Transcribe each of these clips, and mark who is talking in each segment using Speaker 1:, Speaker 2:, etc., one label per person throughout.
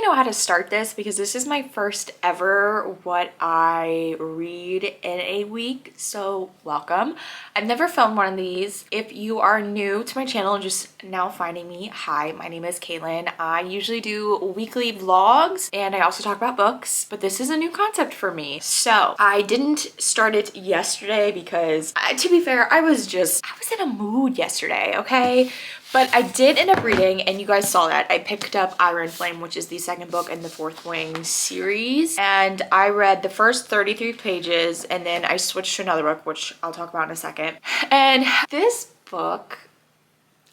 Speaker 1: really know how to start this because this is my first ever what I read in a week, so welcome. I've never filmed one of these. If you are new to my channel and just now finding me, hi, my name is Kaylin. I usually do weekly vlogs and I also talk about books, but this is a new concept for me. So I didn't start it yesterday because to be fair, I was in a mood yesterday, okay? But I did end up reading, and you guys saw that. I picked up Iron Flame, which is the second book in the Fourth Wing series. And I read the first 33 pages, and then I switched to another book, which I'll talk about in a second. And this book,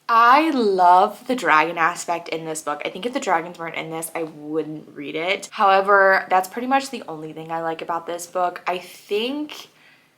Speaker 1: I love the dragon aspect in this book. I think if the dragons weren't in this, I wouldn't read it. However, that's pretty much the only thing I like about this book. I think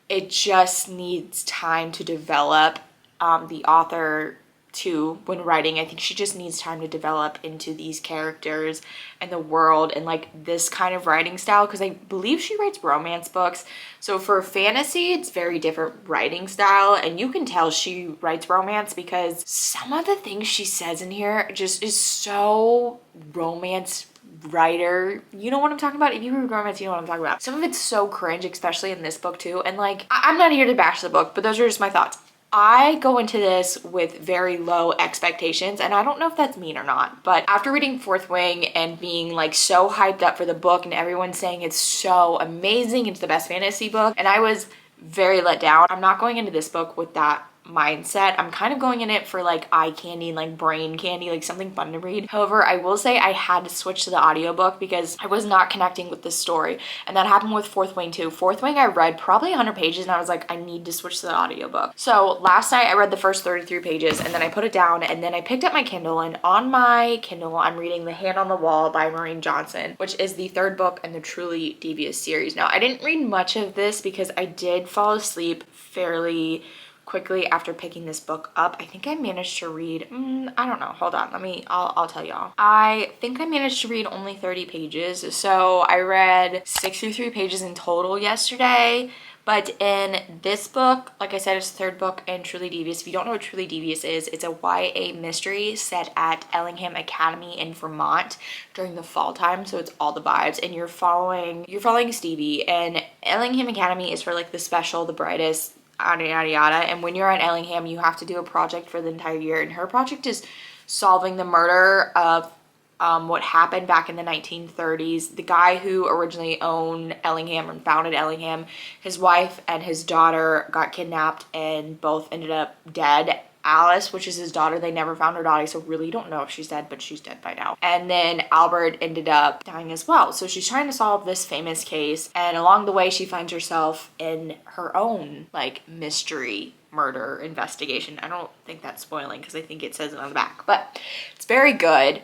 Speaker 1: it just needs time to develop. The author too, when writing, I think she just needs time to develop into these characters and the world and like this kind of writing style, because I believe she writes romance books. So for fantasy, it's very different writing style, and you can tell she writes romance because some of the things she says in here just is so romance writer. You know what I'm talking about? If you read romance, you know what I'm talking about. Some of it's so cringe, especially in this book too. And like, I'm not here to bash the book, but those are just my thoughts. I go into this with very low expectations, and I don't know if that's mean or not, but after reading Fourth Wing and being like so hyped up for the book and everyone saying it's so amazing, it's the best fantasy book, and I was very let down. I'm not going into this book with that mindset. I'm kind of going in it for like eye candy and like brain candy, like something fun to read. However, I will say I had to switch to the audiobook because I was not connecting with the story, and that happened with Fourth Wing too. Fourth Wing I read probably 100 pages and I was like, I need to switch to the audiobook. So last night I read the first 33 pages and then I put it down, and then I picked up my Kindle, and on my Kindle I'm reading The Hand on the Wall by Maureen Johnson, which is the third book in the Truly Devious series. Now I didn't read much of this because I did fall asleep fairly quickly after picking this book up. I think I managed to read, I don't know, hold on, I'll tell y'all. I think I managed to read only 30 pages. So I read 63 pages in total yesterday. But in this book, like I said, it's the third book in Truly Devious. If you don't know what Truly Devious is, it's a YA mystery set at Ellingham Academy in Vermont during the fall time. So it's all the vibes, and you're following Stevie, and Ellingham Academy is for like the special, the brightest, yada yada yada. And when you're at Ellingham, you have to do a project for the entire year, and her project is solving the murder of what happened back in the 1930s. The guy who originally owned Ellingham and founded Ellingham, his wife and his daughter got kidnapped and both ended up dead. Alice, which is his daughter, they never found her body, so really don't know if she's dead, but she's dead by now. And then Albert ended up dying as well. So she's trying to solve this famous case, and along the way she finds herself in her own like mystery murder investigation. I don't think that's spoiling because I think it says it on the back, but it's very good.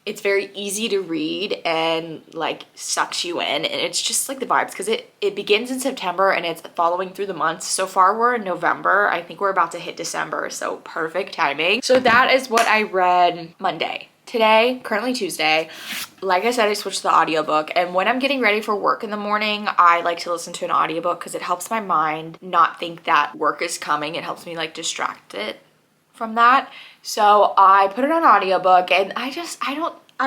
Speaker 1: It's very easy to read and like sucks you in, and it's just like the vibes because it begins in September and it's following through the months. So far we're in November. I think we're about to hit December, so perfect timing. So that is what I read Monday. Today, currently Tuesday, like I said, I switched to the audiobook, and when I'm getting ready for work in the morning, I like to listen to an audiobook because it helps my mind not think that work is coming. It helps me like distract it from that. So I put it on audiobook, and I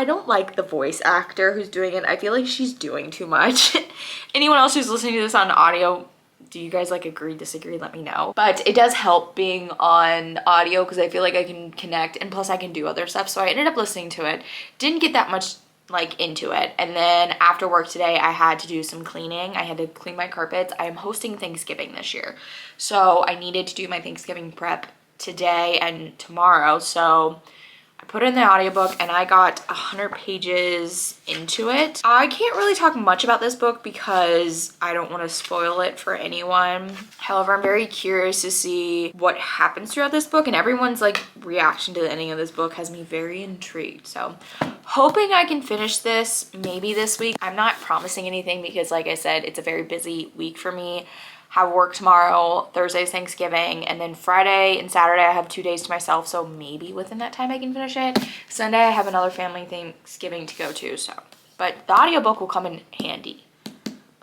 Speaker 1: don't like the voice actor who's doing it. I feel like she's doing too much. Anyone else who's listening to this on audio, do you guys like agree, disagree? Let me know. But it does help being on audio because I feel like I can connect, and plus I can do other stuff. So I ended up listening to it. Didn't get that much like into it. And then after work today, I had to do some cleaning. I had to clean my carpets. I am hosting Thanksgiving this year, so I needed to do my Thanksgiving prep today and tomorrow. So I put it in the audiobook and I got 100 pages into it. I can't really talk much about this book because I don't want to spoil it for anyone. However, I'm very curious to see what happens throughout this book, and everyone's like reaction to the ending of this book has me very intrigued. So hoping I can finish this maybe this week. I'm not promising anything because like I said, it's a very busy week for me. Have work tomorrow, Thursday's Thanksgiving, and then Friday and Saturday I have 2 days to myself, so maybe within that time I can finish it. Sunday I have another family Thanksgiving to go to, so. But the audiobook will come in handy.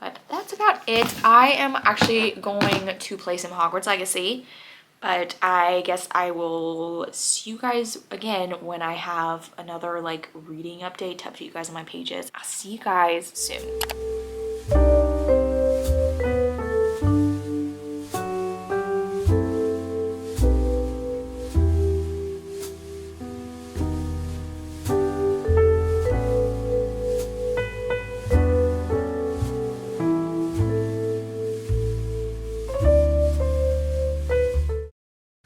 Speaker 1: But that's about it. I am actually going to play some Hogwarts Legacy But I guess I will see you guys again when I have another like reading update to update you guys on my pages. I'll see you guys soon.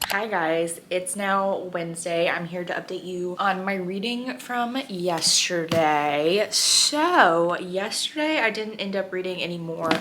Speaker 1: Hi guys, it's now Wednesday. I'm here to update you on my reading from yesterday. So yesterday I didn't end up reading any more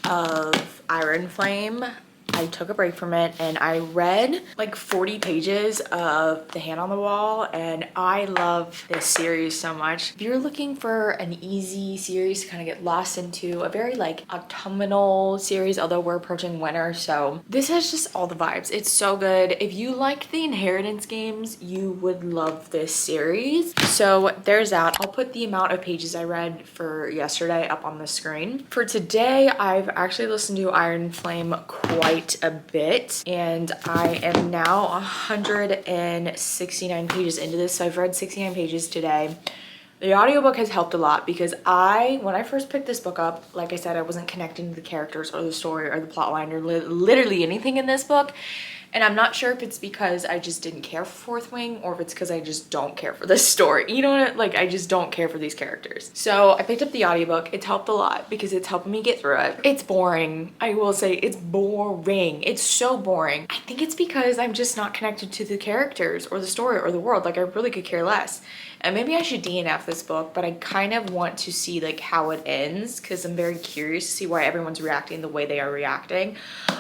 Speaker 1: of Iron Flame. I took a break from it and I read like 40 pages of The Hand on the Wall, and I love this series so much. If you're looking for an easy series to kind of get lost into, a very like autumnal series, although we're approaching winter, so this has just all the vibes. It's so good. If you liked the inheritance games, you would love this series. So there's that. I'll put the amount of pages I read for yesterday up on the screen. For today, I've actually listened to Iron Flame quite a bit, and I am now 169 pages into this, so I've read 69 pages today. The audiobook has helped a lot because when I first picked this book up, like I said, I wasn't connecting to the characters or the story or the plot line or literally anything in this book. And I'm not sure if it's because I just didn't care for Fourth Wing or if it's because I just don't care for this story. You know what? Like, I just don't care for these characters. So I picked up the audiobook. It's helped a lot because it's helping me get through it. It's boring. I will say it's boring. It's so boring. I think it's because I'm just not connected to the characters or the story or the world. Like, I really could care less. And maybe I should DNF this book, but I kind of want to see like how it ends because I'm very curious to see why everyone's reacting the way they are reacting.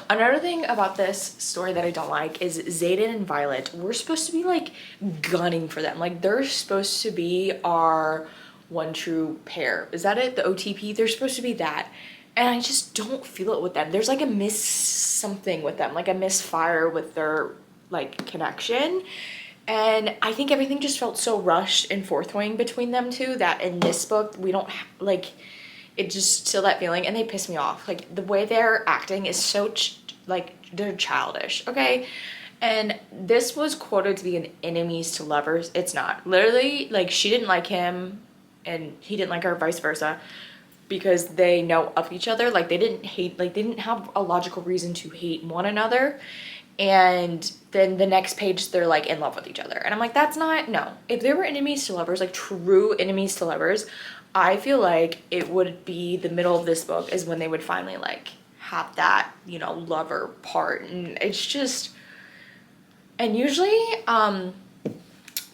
Speaker 1: Another thing about this story that I don't like is Xaden and Violet. We're supposed to be like gunning for them. Like, they're supposed to be our one true pair. Is that it? The OTP? They're supposed to be that. And I just don't feel it with them. There's like a miss something with them, like a misfire with their like connection. And I think everything just felt so rushed in Fourth Wing between them two that in this book, we don't like, it just still that feeling, and they piss me off. Like, the way they're acting is so, like, they're childish, okay? And this was quoted to be an enemies to lovers. It's not. Literally, like, she didn't like him, and he didn't like her, vice versa, because they know of each other. Like, they didn't hate, like, they didn't have a logical reason to hate one another. And then the next page they're like in love with each other, and I'm like, that's not, no. If they were enemies to lovers, like true enemies to lovers, I feel like it would be the middle of this book is when they would finally like have that, you know, lover part. And it's just, and usually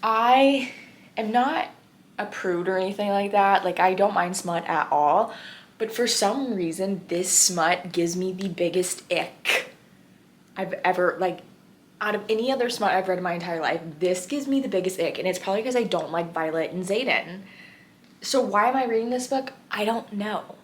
Speaker 1: I am not a prude or anything like that. Like, I don't mind smut at all, but for some reason this smut gives me the biggest ick I've ever, like, out of any other smut I've read in my entire life, this gives me the biggest ick, and it's probably because I don't like Violet and Xaden. So why am I reading this book? I don't know.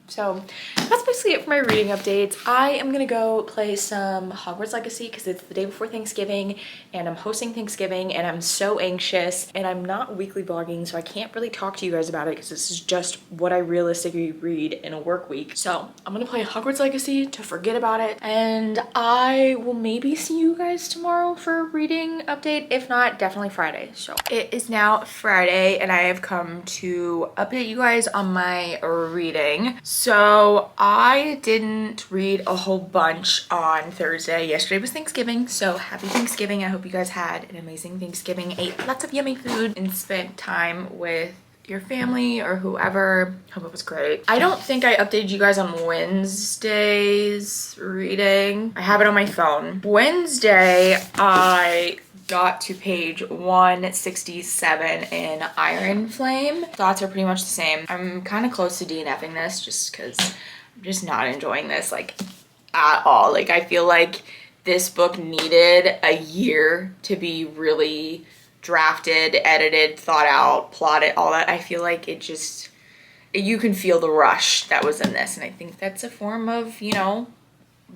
Speaker 1: So that's basically it for my reading updates. I am gonna go play some Hogwarts Legacy because it's the day before Thanksgiving and I'm hosting Thanksgiving and I'm so anxious, and I'm not weekly vlogging, so I can't really talk to you guys about it because this is just what I realistically read in a work week. So I'm gonna play Hogwarts Legacy to forget about it, and I will maybe see you guys tomorrow for a reading update. If not, definitely Friday. So it is now Friday and I have come to update you guys on my reading. So I didn't read a whole bunch on Thursday. Yesterday was Thanksgiving, so happy Thanksgiving. I hope you guys had an amazing Thanksgiving, ate lots of yummy food, and spent time with your family or whoever. Hope it was great. I don't think I updated you guys on Wednesday's reading. I have it on my phone. Wednesday, I got to page 167 in Iron Flame. Thoughts are pretty much the same. I'm kind of close to DNFing this just because I'm just not enjoying this like at all. Like, I feel like this book needed a year to be really drafted, edited, thought out, plotted, all that. I feel like it just, you can feel the rush that was in this, and I think that's a form of, you know,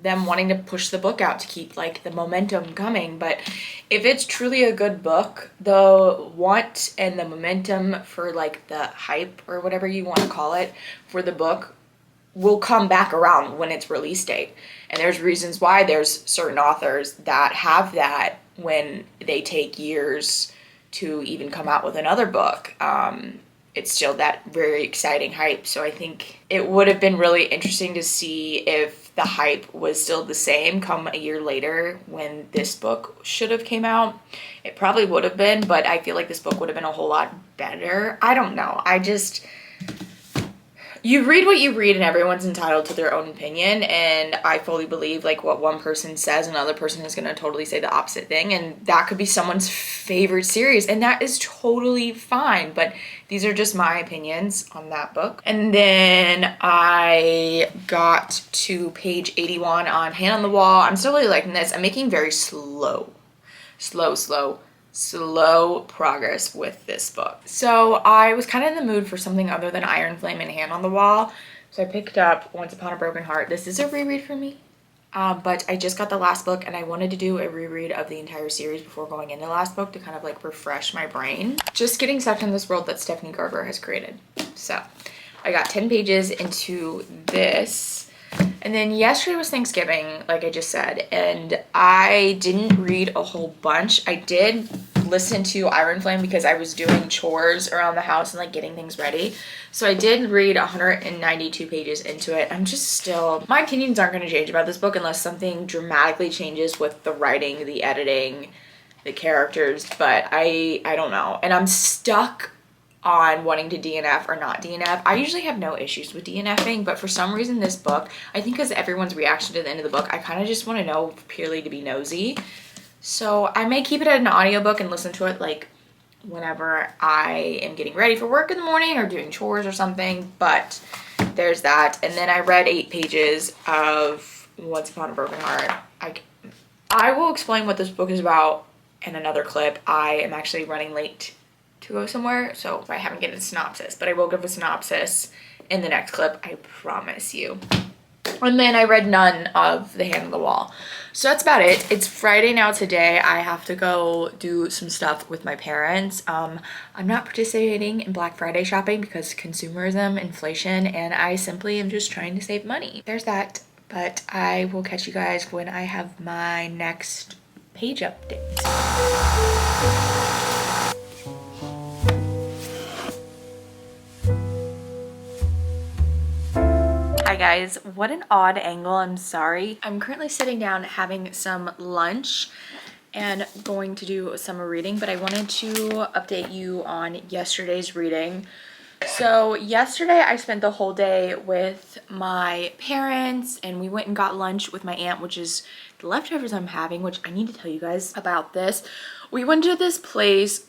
Speaker 1: them wanting to push the book out to keep like the momentum coming. But if it's truly a good book, the want and the momentum for like the hype or whatever you want to call it for the book will come back around when it's release date. And there's reasons why there's certain authors that have that when they take years to even come out with another book. It's still that very exciting hype. So I think it would have been really interesting to see if the hype was still the same come a year later when this book should have came out. It probably would have been, but I feel like this book would have been a whole lot better. I don't know. You read what you read and everyone's entitled to their own opinion, and I fully believe like what one person says, another person is going to totally say the opposite thing, and that could be someone's favorite series, and that is totally fine, but these are just my opinions on that book. And then I got to page 81 on Hand on the Wall. I'm still really liking this. I'm making very slow progress with this book. So I was kind of in the mood for something other than Iron Flame and Hand on the Wall. So I picked up Once Upon a Broken Heart. This is a reread for me. But I just got the last book and I wanted to do a reread of the entire series before going into the last book to kind of like refresh my brain. Just getting sucked in this world that Stephanie Garber has created. So I got 10 pages into this. And then yesterday was Thanksgiving, like I just said, and I didn't read a whole bunch. I did listen to Iron Flame because I was doing chores around the house and like getting things ready. So I did read 192 pages into it. I'm just still, my opinions aren't going to change about this book unless something dramatically changes with the writing, the editing, the characters, but I don't know. And I'm stuck on wanting to DNF or not DNF. I usually have no issues with DNFing, but for some reason this book, I think because everyone's reaction to the end of the book, I kind of just want to know purely to be nosy. So I may keep it at an audiobook and listen to it like whenever I am getting ready for work in the morning or doing chores or something, but there's that. And then I read 8 pages of Once Upon a Broken Heart. I will explain what this book is about in another clip. I am actually running late to go somewhere, so I haven't given a synopsis, but I will give a synopsis in the next clip, I promise you. And then I read none of The Hand on the Wall. So that's about it. It's Friday now today. I have to go do some stuff with my parents. I'm not participating in Black Friday shopping because consumerism, inflation, and I simply am just trying to save money. There's that, but I will catch you guys when I have my next page update. Hi guys, what an odd angle, I'm sorry. I'm currently sitting down having some lunch and going to do summer reading, but I wanted to update you on yesterday's reading. So yesterday I spent the whole day with my parents and we went and got lunch with my aunt, which is the leftovers I'm having, which I need to tell you guys about this. We went to this place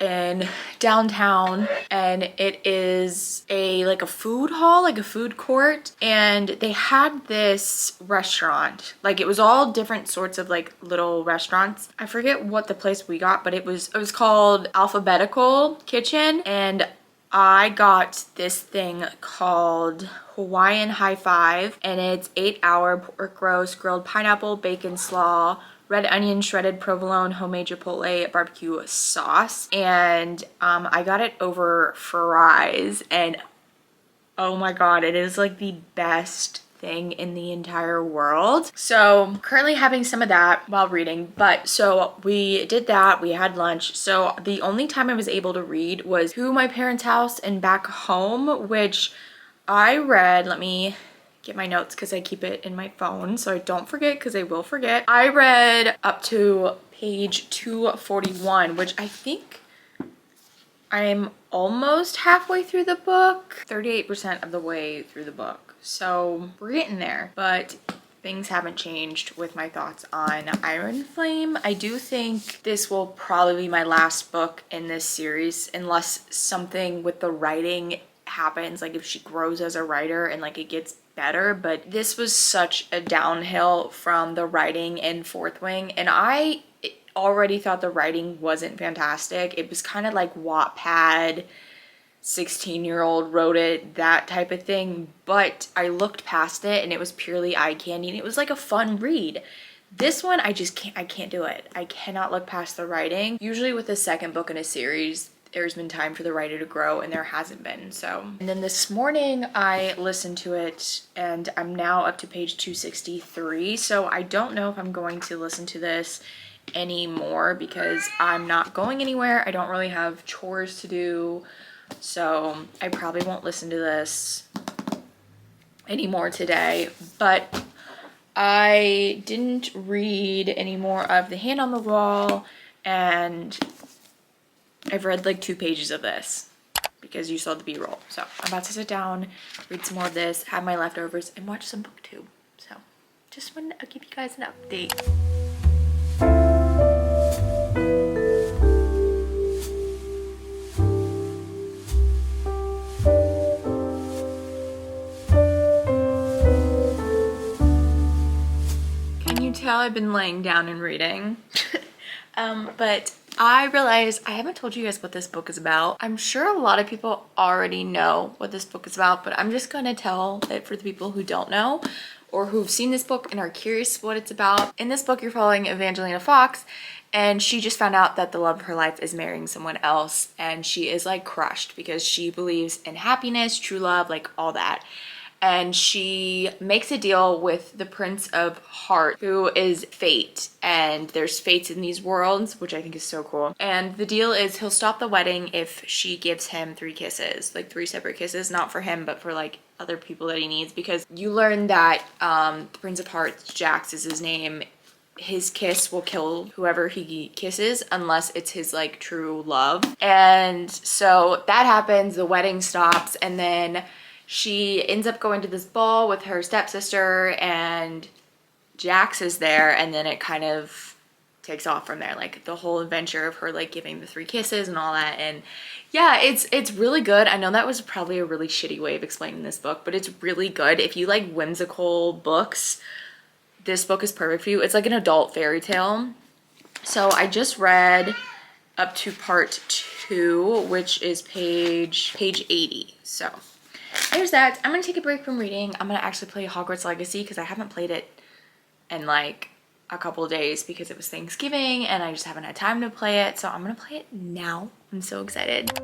Speaker 1: in downtown and it is like a food hall, like a food court, and they had this restaurant, like it was all different sorts of like little restaurants. I forget what the place we got, but it was called Alphabetical Kitchen, and I got this thing called Hawaiian High Five, and it's 8-hour pork roast, grilled pineapple, bacon slaw, red onion, shredded provolone, homemade chipotle barbecue sauce. And I got it over fries, and oh my god, it is like the best thing in the entire world. So currently having some of that while reading, but so we did that, we had lunch. So the only time I was able to read was to my parents' house and back home, which I read, let me get my notes because I keep it in my phone so I don't forget, because I will forget. I read up to page 241, which I think I'm almost halfway through the book, 38% of the way through the book. So we're getting there, but things haven't changed with my thoughts on Iron Flame. I do think this will probably be my last book in this series unless something with the writing happens, like if she grows as a writer and like it gets better. But this was such a downhill from the writing in Fourth Wing, and I already thought the writing wasn't fantastic. It was kind of like Wattpad, 16-year-old wrote it, that type of thing, but I looked past it and it was purely eye candy and it was like a fun read. This one, I can't do it. I cannot look past the writing. Usually with a second book in a series, there's been time for the writer to grow, and there hasn't been. So, and then this morning I listened to it and I'm now up to page 263. So I don't know if I'm going to listen to this anymore because I'm not going anywhere. I don't really have chores to do. So I probably won't listen to this anymore today, but I didn't read any more of The Hand on the Wall, and I've read like 2 pages of this because you saw the B-roll. So I'm about to sit down, read some more of this, have my leftovers, and watch some booktube. So just wanted to give you guys an update. Tell I've been laying down and reading. But I realized I haven't told you guys what this book is about. I'm sure a lot of people already know what this book is about, but I'm just gonna tell it for the people who don't know or who've seen this book and are curious what it's about. In this book, you're following Evangelina Fox, and she just found out that the love of her life is marrying someone else, and she is like crushed because she believes in happiness, true love, like all that. And she makes a deal with the Prince of Heart, who is fate, and there's fates in these worlds, which I think is so cool. And the deal is he'll stop the wedding if she gives him 3 kisses, like 3 separate kisses, not for him but for like other people that he needs, because you learn that the Prince of Hearts, Jax is his name, his kiss will kill whoever he kisses unless it's his like true love. And so that happens, the wedding stops, and then she ends up going to this ball with her stepsister, and Jax is there, and then it kind of takes off from there, like the whole adventure of her like giving the 3 kisses and all that. And yeah, it's really good. I know that was probably a really shitty way of explaining this book, but it's really good. If you like whimsical books, this book is perfect for you. It's like an adult fairy tale. So I just read up to part 2, which is page 80. So there's that. I'm gonna take a break from reading. I'm gonna actually play Hogwarts Legacy because I haven't played it in like a couple of days because it was Thanksgiving and I just haven't had time to play it. So I'm gonna play it now. I'm so excited.